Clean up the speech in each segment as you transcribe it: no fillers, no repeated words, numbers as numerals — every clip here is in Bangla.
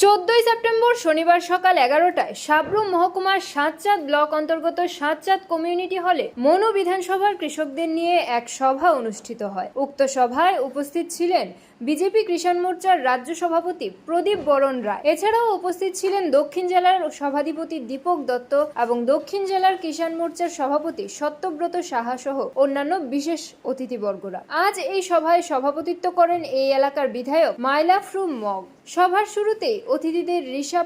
14 সেপ্টেম্বর শনিবার সকাল 11টায় সাবরুম মহকুমার সাতচাঁদ ব্লক অন্তর্গত সাতচাঁদ কমিউনিটি হলে মনু বিধানসভার কৃষকদের নিয়ে এক সভা অনুষ্ঠিত হয়। উক্ত সভায় উপস্থিত ছিলেন বিজেপি কিষাণ মোর্চার রাজ্য সভাপতি প্রদীপ বরণ রায়। এছাড়াও উপস্থিত ছিলেন দক্ষিণ জেলার সভাধিপতি দীপক দত্ত এবং দক্ষিণ জেলার কিষাণ মোর্চার সভাপতি সত্যব্রত সাহা সহ অন্যান্য বিশেষ অতিথিবর্গরা। আজ এই সভায় সভাপতিত্ব করেন এই এলাকার বিধায়ক মাইলাফরু মগ। সভার শুরুতেই অতিথিদের রিশা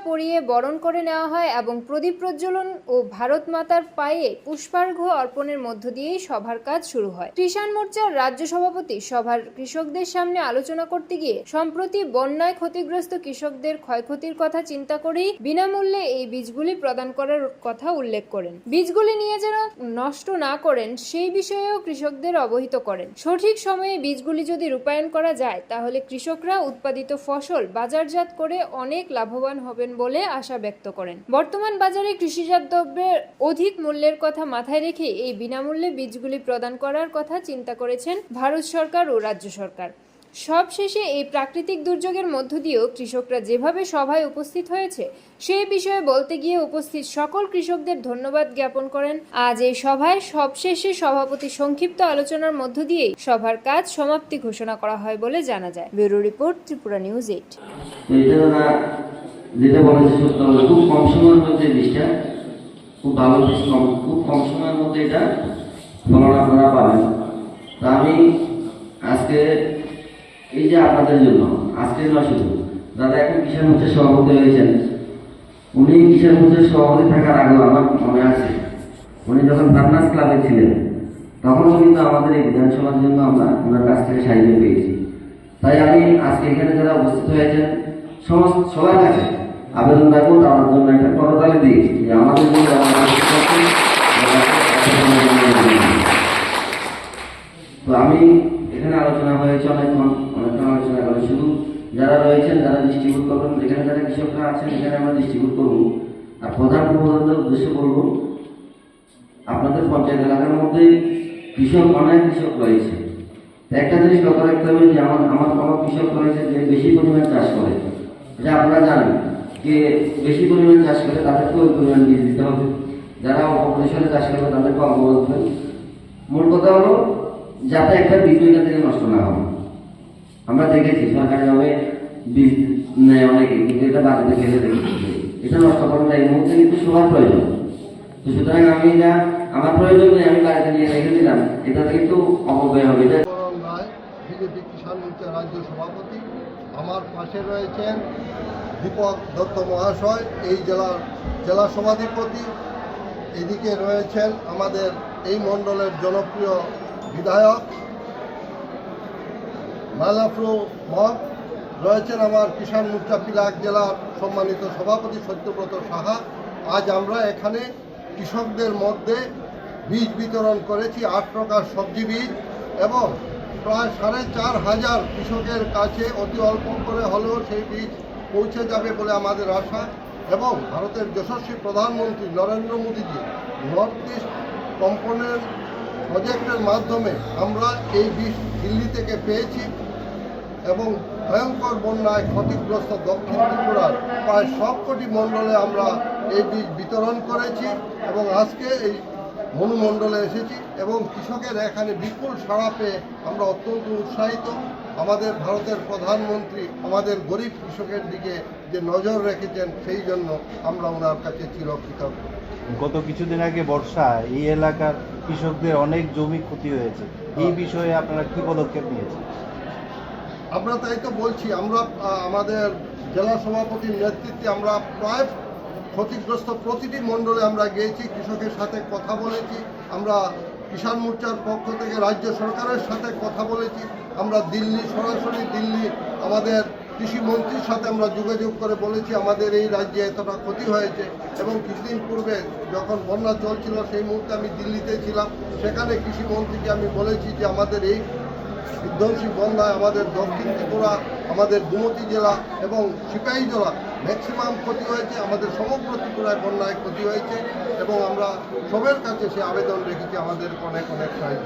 পরিয়ে বরণ করে নেওয়া হয় এবং প্রদীপ প্রজ্বলন ও ভারত মাতার পায়ে পুষ্পার্ঘ্য অর্পণের মধ্য দিয়েই সভার কাজ শুরু হয়। কিষাণ মোর্চার রাজ্য সভাপতি সভার কৃষকদের সামনে আলোচনা করতে গিয়ে সম্প্রতি বন্যায় ক্ষতিগ্রস্ত কৃষকদের ক্ষয়ক্ষতির কথা চিন্তা করেই বিনামূল্যে এই বীজগুলি প্রদান করার কথা উল্লেখ করেন। বীজগুলি নিয়ে যেন নষ্ট না করেন সেই বিষয়েও কৃষকদের অবহিত করেন। সঠিক সময়ে বীজগুলি যদি রূপায়ণ করা যায় তাহলে কৃষকরা উৎপাদিত ফসল বাজারজাত করে অনেক লাভবান হবেন বলে আশা ব্যক্ত করেন। বর্তমান বাজারে কৃষিজাত দ্রব্যের অধিক মূল্যের কথা মাথায় রেখে এই বিনামূল্যে বীজগুলি প্রদান করার কথা চিন্তা করেছেন ভারত সরকার ও রাজ্য সরকার। সবশেষে এই প্রাকৃতিক দুর্যোগের মধ্য দিয়েও কৃষকরা যেভাবে সভায় উপস্থিত হয়েছে সেই বিষয়ে বলতে গিয়ে উপস্থিত সকল কৃষকদের ধন্যবাদ জ্ঞাপন করেন। আজ এই সভায় সবশেষে সভাপতি সংক্ষিপ্ত আলোচনার মধ্য দিয়েই সভার কাজ সমাপ্তি ঘোষণা করা হয় বলে জানা যায়। Bureau report, Tripura news 8। যেটা বলেছে সত্য, খুব কম সময়ের মধ্যে বীজটা খুব ভালো বীজ, খুব কম সময়ের মধ্যে এটা ফলন আপনারা পাবেন। তা আমি আজকে এই যে আপনাদের জন্য আজকে নয়, শুধু দাদা এখন কিষাণ মোর্চার সভাপতি হয়েছেন, উনি কিষাণ মোর্চার সভাপতি থাকার আগেও আমার মনে আছে উনি যখন ফার্নাস ক্লাবে ছিলেন তখনও কিন্তু আমাদের এই বিধানসভার জন্য আমরা ওনার কাছ থেকে সাহায্য পেয়েছি। তাই আমি আজকে এখানে যারা উপস্থিত হয়েছেন সবার কাছে আবেদন রাখবো আমার জন্য একটা করতালি দিয়ে যে আমাদের জন্য তো আমি এখানে আলোচনা হয়েছে অনেকক্ষণ আলোচনা করে, শুধু যারা রয়েছেন যারা ডিস্ট্রিবিউট করবেন, যেখানে যারা কৃষকরা আছেন এখানে আমরা ডিস্ট্রিবিউট করবো। আর প্রধান উদ্দেশ্য করবো আপনাদের পঞ্চায়েত এলাকার মধ্যে অনেক কৃষক রয়েছে। একটা জিনিস লক্ষ্য রাখতে হবে যে আমার কোনো কৃষক রয়েছে যে বেশি পরিমাণ চাষ করে, এটা আপনারা জানেন যে বেশি পরিমাণ চাষ করে তাদেরকে ওই পরিমাণ বীজ দিতে হবে, যারা অল্প পরিসরে চাষ করবে তাদেরকে অল্প বলবেন। মূল কথা হলো যাতে একটা বীজ ওইখান থেকে নষ্ট না হবে। আমরা দেখেছি সরকারিভাবে বীজ নেয় অনেকে, কিন্তু এটা বাড়িতে ফেলে দেখেছি, এটা নষ্ট করাটা এই মুহূর্তে কিন্তু সবার প্রয়োজন। তো সুতরাং আমি এটা আমার প্রয়োজন নেই, আমি বাড়িতে নিয়ে রেখে দিলাম, এটা কিন্তু অপব্যয় হবে। বিজেপি কিষাণ মোর্চার রাজ্য সভাপতি, আমার পাশে রয়েছেন দীপক দত্ত মহাশয়, এই জেলা সভাধিপতি। এদিকে রয়েছেন আমাদের এই মণ্ডলের জনপ্রিয় বিধায়ক মাইলাফরু মগ, রয়েছেন আমার কিষাণ মোর্চা পিলাক জেলার সম্মানিত সভাপতি সত্যব্রত সাহা। আজ আমরা এখানে কৃষকদের মধ্যে বীজ বিতরণ করেছি, 8 প্রকার সবজি বীজ, এবং প্রায় 4,500 কৃষকের কাছে অতি অল্প করে হলেও সেই বীজ পৌঁছে যাবে বলে আমাদের আশা। এবং ভারতের যশস্বী প্রধানমন্ত্রী নরেন্দ্র মোদীজি নর্থ ইস্ট কম্পোনেন্ট প্রজেক্টের মাধ্যমে আমরা এই বীজ দিল্লি থেকে পেয়েছি এবং ভয়ঙ্কর বন্যায় ক্ষতিগ্রস্ত দক্ষিণ ত্রিপুরার প্রায় সবকটি মণ্ডলে আমরা এই বীজ বিতরণ করেছি এবং আজকে এই মনুমণ্ডলে এসেছি এবং কৃষকের এখানে বিপুল সাড়া পেয়ে আমরা অত্যন্ত উৎসাহিত। আমাদের ভারতের প্রধানমন্ত্রী আমাদের গরিব কৃষকের দিকে যে নজর রেখেছেন সেই জন্য আমরা ওনার কাছে চিরকৃতজ্ঞ। গত কিছুদিন আগে বর্ষায় এই এলাকার কৃষকদের অনেক জমি ক্ষতি হয়েছে, এই বিষয়ে আপনারা কি পদক্ষেপ নিয়েছেন? আমরা তাই তো বলছি, আমরা আমাদের জেলা সভাপতির নেতৃত্বে আমরা প্রায় ক্ষতিগ্রস্ত প্রতিটি মণ্ডলে আমরা গিয়েছি, কৃষকের সাথে কথা বলেছি। আমরা কিষাণ মোর্চার পক্ষ থেকে রাজ্য সরকারের সাথে কথা বলেছি। আমরা সরাসরি দিল্লি আমাদের কৃষিমন্ত্রীর সাথে আমরা যোগাযোগ করে বলেছি আমাদের এই রাজ্যে এতটা ক্ষতি হয়েছে। এবং কিছুদিন পূর্বে যখন বন্যা চলছিল সেই মুহূর্তে আমি দিল্লিতে ছিলাম, সেখানে কৃষিমন্ত্রীকে আমি বলেছি যে আমাদের এই বিধ্বংসী বন্যায় আমাদের দক্ষিণ ত্রিপুরা, আমাদের গোমতী জেলা এবং সিপাহী জেলা ম্যাক্সিমাম ক্ষতি হয়েছে, আমাদের সমগ্র ত্রিপুরায় বন্যায় ক্ষতি হয়েছে এবং আমরা সবার কাছে সে আবেদন রেখেছি আমাদের অনেক সাহায্য।